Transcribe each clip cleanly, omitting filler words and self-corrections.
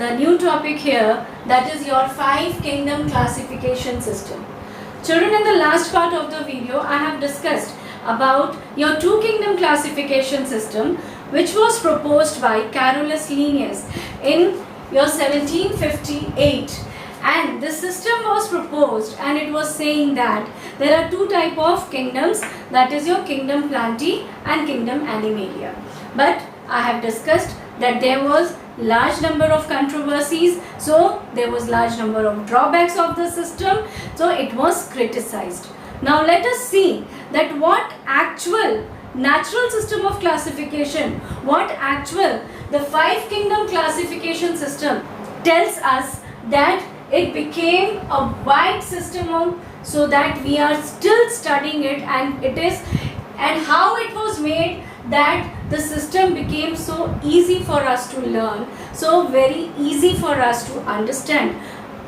the new topic here, that is your 5 kingdom classification system. Children, in the last part of the video I have discussed about your 2 kingdom classification system which was proposed by Carolus Linnaeus in your 1758, and this system was proposed and it was saying that there are 2 type of kingdoms, that is your kingdom Plantae and kingdom Animalia. But I have discussed that there was large number of controversies, so there was large number of drawbacks of the system, so it was criticized. Now let us see that what actual natural system of classification, what actual the 5 kingdom classification system tells us, that it became a wide system so that we are still studying it, and it is, and how it was made, that the system became so easy for us to learn, so very easy for us to understand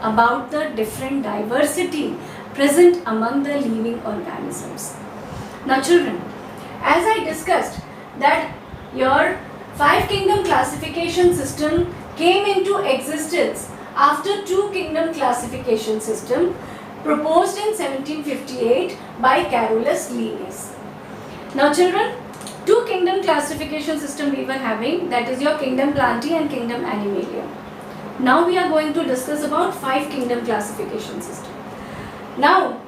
about the different diversity present among the living organisms. Now children, as I discussed that your 5 kingdom classification system came into existence after 2 kingdom classification system proposed in 1758 by Carolus Linnaeus. Now children, 2 kingdom classification system we were having, that is your kingdom Plantae and kingdom Animalia. Now we are going to discuss about 5 kingdom classification system. Now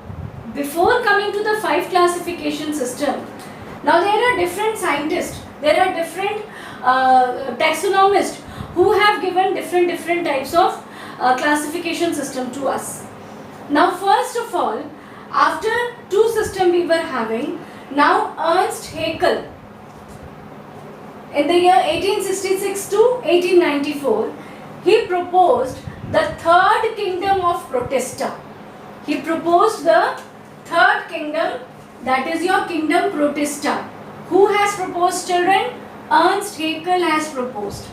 before coming to the 5 classification system, now there are different scientists, there are different taxonomists who have given different types of classification system to us. Now first of all, after 2 system we were having, now Ernst Haeckel in the year 1866 to 1894, he proposed the 3rd kingdom of Protista. He proposed the 3rd kingdom, that is your kingdom Protista. Who has proposed, children? Ernst Haeckel has proposed.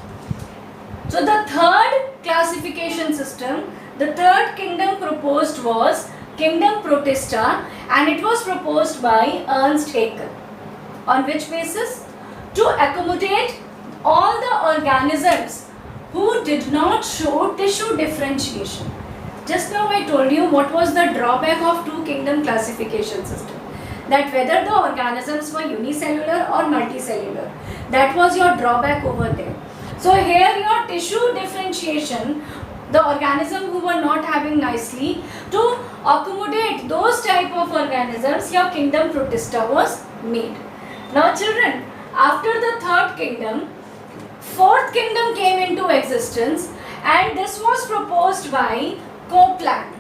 So the 3rd classification system, the 3rd kingdom proposed was kingdom Protista, and it was proposed by Ernst Haeckel. On which basis? To accommodate all the organisms who did not show tissue differentiation. Just now I told you what was the drawback of 2 kingdom classification system, that whether the organisms were unicellular or multicellular, that was your drawback over there. So here your tissue differentiation, the organism who were not having nicely, to accommodate those type of organisms, your kingdom Protista was made. Now children, after the 3rd kingdom, 4th kingdom came into existence, and this was proposed by Copeland.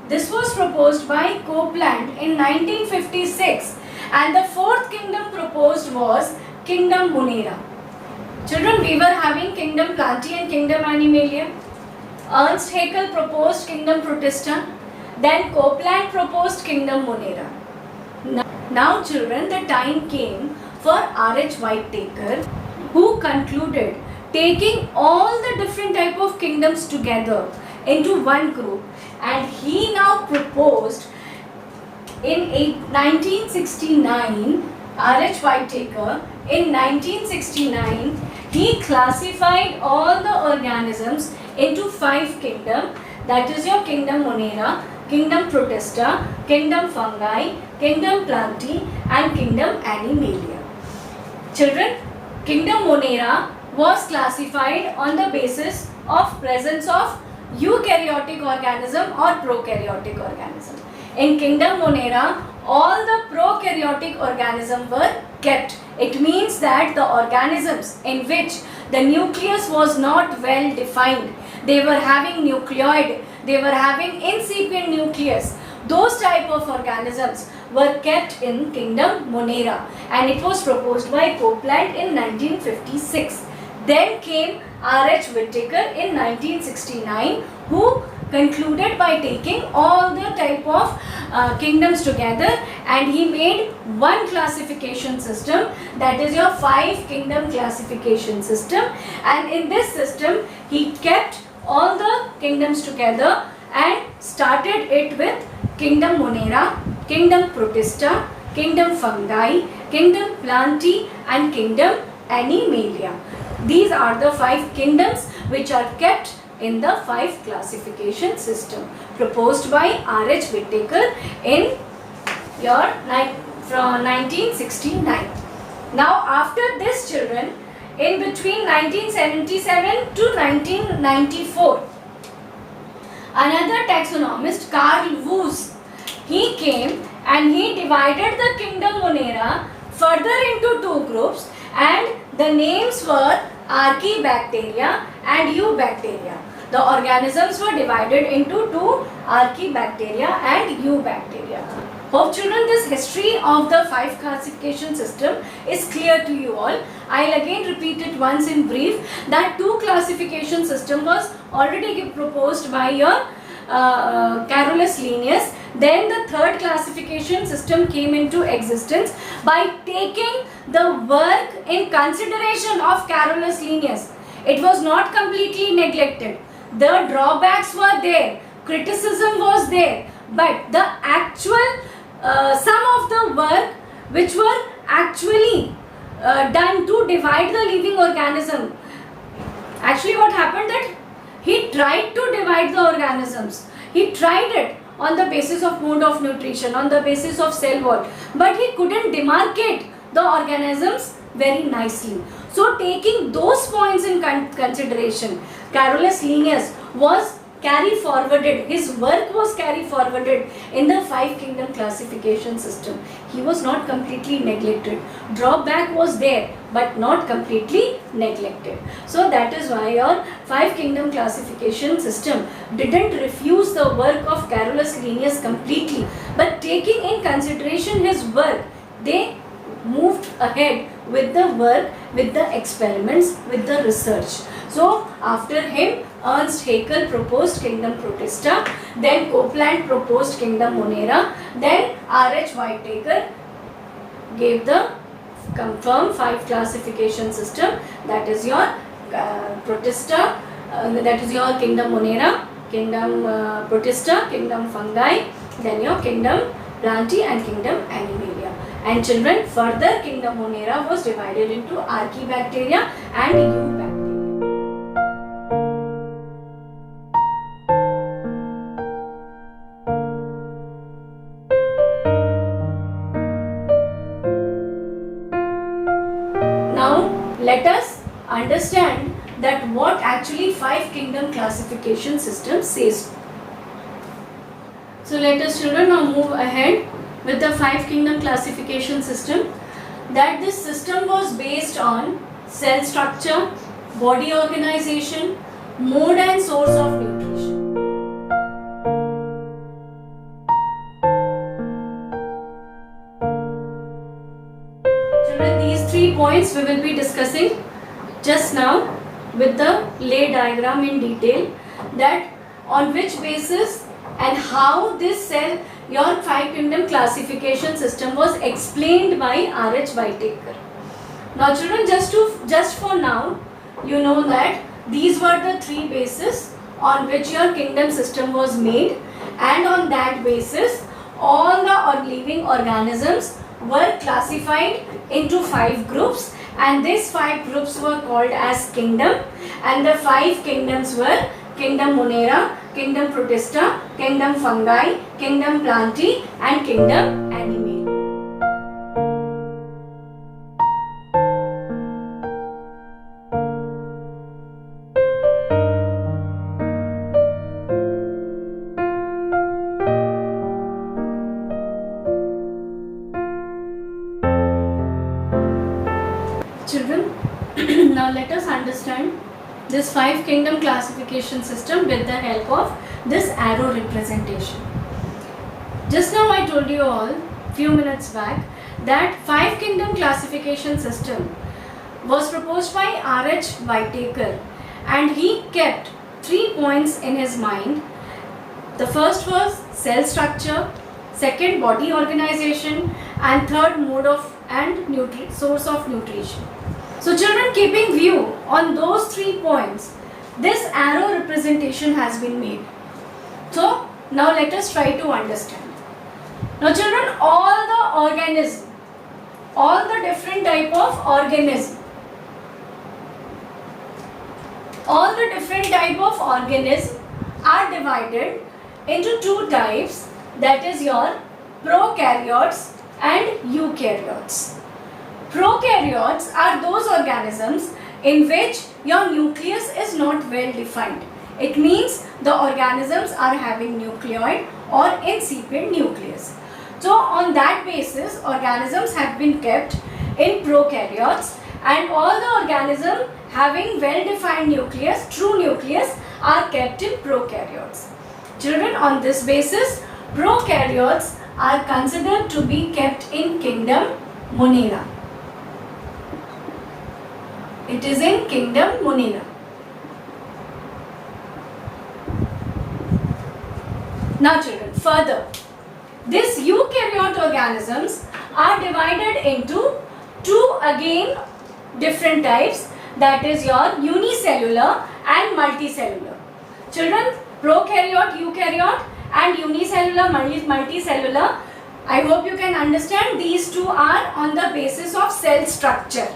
This was proposed by Copeland in 1956, and the 4th kingdom proposed was kingdom Monera. Children, we were having kingdom Plantae and kingdom Animalia. Ernst Haeckel proposed kingdom Protista, then Copeland proposed kingdom Monera. Now children, the time came for R.H. Whittaker, who concluded taking all the different type of kingdoms together into one group, and he now proposed in 1969, R.H. Whittaker, in 1969, he classified all the organisms into 5 kingdoms, that is your kingdom Monera, kingdom Protista, kingdom Fungi, kingdom Plantae and kingdom Animalia. Children, kingdom Monera was classified on the basis of presence of eukaryotic organism or prokaryotic organism. In kingdom Monera, all the prokaryotic organisms were kept. It means that the organisms in which the nucleus was not well defined, they were having nucleoid, they were having incipient nucleus, those type of organisms were kept in kingdom Monera, and it was proposed by Copeland in 1956. Then came R.H. Whittaker in 1969, who concluded by taking all the type of kingdoms together, and he made one classification system, that is your 5 kingdom classification system, and in this system he kept all the kingdoms together and started it with kingdom Monera, kingdom Protista, kingdom Fungi, kingdom Plantae and kingdom Animalia. These are the 5 kingdoms which are kept in the 5 classification system proposed by R.H. Whittaker in from 1969. Now after this, children, in between 1977 to 1994, another taxonomist, Carl Woese, he came and he divided the kingdom Monera further into 2 groups, and the names were Archaebacteria and Eubacteria. The organisms were divided into 2, Archaebacteria and Eubacteria. Hope children this history of the 5 classification system is clear to you all. I'll again repeat it once in brief, that 2 classification system was already proposed by your Carolus Linnaeus. Then the 3rd classification system came into existence by taking the work in consideration of Carolus Linnaeus. It was not completely neglected. The drawbacks were there, criticism was there, but the actual some of the work which were actually done to divide the living organism, actually what happened that he tried to divide the organisms. He tried it on the basis of mode of nutrition, on the basis of cell wall, but he couldn't demarcate the organisms very nicely. So taking those points in consideration, Carolus Linnaeus was carry forwarded, his work was carry forwarded in the 5 kingdom classification system. He was not completely neglected. Drawback was there, but not completely neglected. So that is why your 5 kingdom classification system didn't refuse the work of Carolus Linnaeus completely, but taking in consideration his work, they moved ahead with the work, with the experiments, with the research. So after him, Ernst Haeckel proposed kingdom Protista, then Copeland proposed kingdom Monera, then R.H. Whittaker gave the confirmed 5 classification system, that is your Protista, that is your kingdom Monera, kingdom Protista, kingdom Fungi, then your kingdom Plantae and kingdom Animalia. And children, further kingdom Monera was divided into Archaebacteria and Eubacteria. Now let us understand that what actually 5 kingdom classification system says. So let us children now move ahead with the 5 kingdom classification system. That this system was based on cell structure, body organization, mode and source of nutrition. Children, these 3 points we will be discussing just now with the lay diagram in detail, that on which basis and how this cell, your 5 kingdom classification system was explained by R.H. Whittaker. Now children, just for now, you know that these were the 3 bases on which your kingdom system was made, and on that basis all the living organisms were classified into 5 groups, and these 5 groups were called as kingdom, and the 5 kingdoms were kingdom Monera, kingdom Protista, kingdom Fungi, kingdom Plantae and kingdom Animalia. Children, now let us understand this 5 kingdom classification system with the help of this arrow representation. Just now I told you all few minutes back that 5 kingdom classification system was proposed by R.H. Whittaker, and he kept 3 points in his mind. The first was cell structure, second body organization, and third mode of and source of nutrition. So children, keeping view on those 3 points, this arrow representation has been made. So now let us try to understand. Now children, all the organism, all the different type of organism, all the different type of organisms are divided into two types, that is your prokaryotes and eukaryotes. Prokaryotes are those organisms in which your nucleus is not well defined. It means the organisms are having nucleoid or incipient nucleus. So on that basis, organisms have been kept in prokaryotes, and all the organisms having well defined nucleus, true nucleus, are kept in prokaryotes. Children, on this basis, prokaryotes are considered to be kept in kingdom Monera. It is in kingdom Monera. Now children, further, these eukaryote organisms are divided into two again different types, that is your unicellular and multicellular. Children, prokaryote, eukaryote and unicellular, multicellular, I hope you can understand these two are on the basis of cell structure.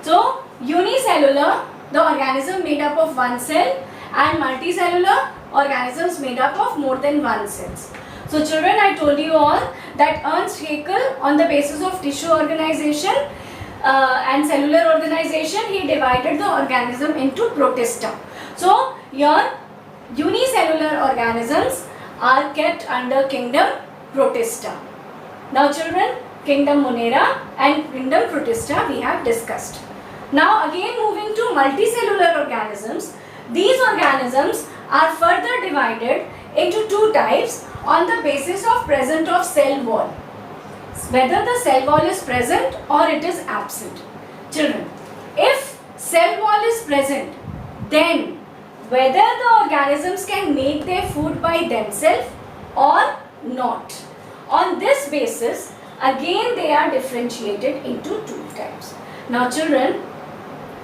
So unicellular, the organism made up of one cell, and multicellular, organisms made up of more than one cells. So children, I told you all that Ernst Haeckel, on the basis of tissue organization and cellular organization, he divided the organism into protista. So your unicellular organisms are kept under kingdom protista. Now children, kingdom Monera and kingdom protista we have discussed. Now again moving to multicellular organisms, these organisms are further divided into two types on the basis of presence of cell wall. Whether the cell wall is present or it is absent. Children, if cell wall is present, then whether the organisms can make their food by themselves or not. On this basis, again they are differentiated into two types. Now children,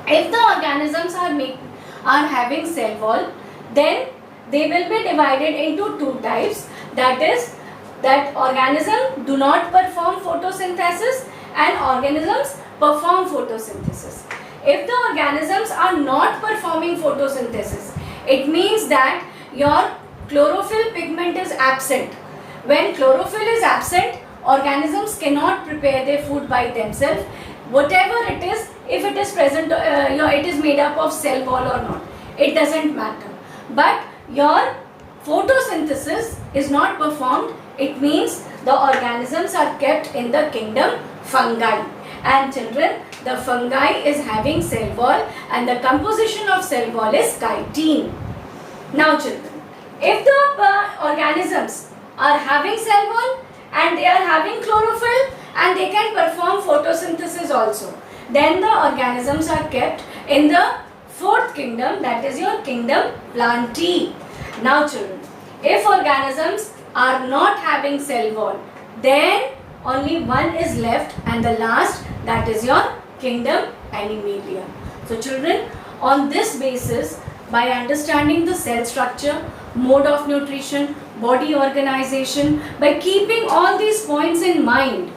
if the organisms are having cell wall, then they will be divided into two types, that is, that organisms do not perform photosynthesis and organisms perform photosynthesis. If the organisms are not performing photosynthesis, it means that your chlorophyll pigment is absent. When chlorophyll is absent, organisms cannot prepare their food by themselves. Whatever it is, if it is present, it is made up of cell wall or not, it doesn't matter. But your photosynthesis is not performed, it means the organisms are kept in the kingdom fungi. And children, the fungi is having cell wall and the composition of cell wall is chitin. Now children, if the organisms are having cell wall and they are having chlorophyll and they can perform photosynthesis also, then the organisms are kept in the fourth kingdom, that is your kingdom Plantae. Now children, if organisms are not having cell wall, then only one is left, and the last, that is your kingdom Animalia. So children, on this basis, by understanding the cell structure, mode of nutrition, body organization, by keeping all these points in mind,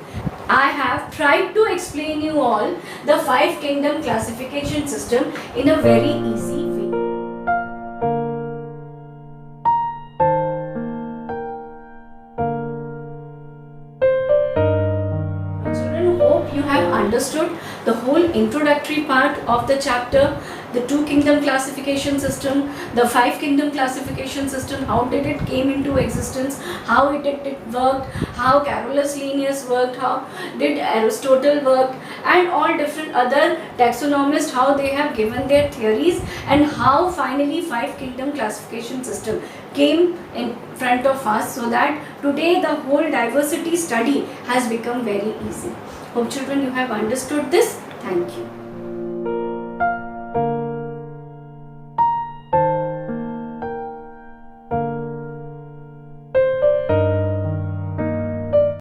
I have tried to explain you all the 5 kingdom classification system in a very easy way. Children, hope you have understood the whole introductory part of the chapter, the 2 kingdom classification system, the 5 kingdom classification system, how did it came into existence, how it worked, how Carolus Linnaeus worked, how did Aristotle work, and all different other taxonomists, how they have given their theories, and how finally 5 kingdom classification system came in front of us, so that today the whole diversity study has become very easy. Hope children you have understood this. Thank you.